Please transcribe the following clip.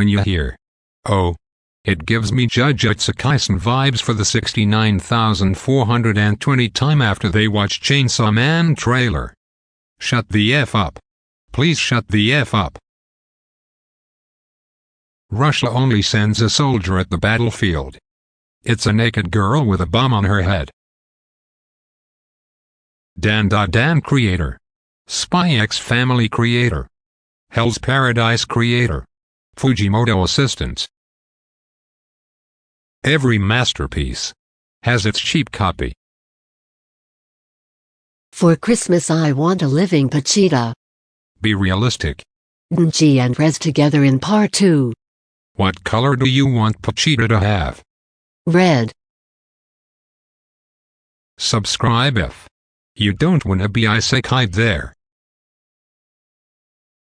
when you hear, "Oh." It gives me Jujutsu Kaisen vibes for the 69,420 time after they watch Chainsaw Man trailer. Shut the F up. Please shut the F up. Russia only sends a soldier at the battlefield. It's a naked girl with a bomb on her head. Dan creator. Spy X Family creator. Hell's Paradise creator. Fujimoto assistants. Every masterpiece has its cheap copy. For Christmas I want a living Pachita. Be realistic. Nji and Rez together in part 2. What color do you want Pachita to have? Red. Subscribe if you don't wanna be isekai there.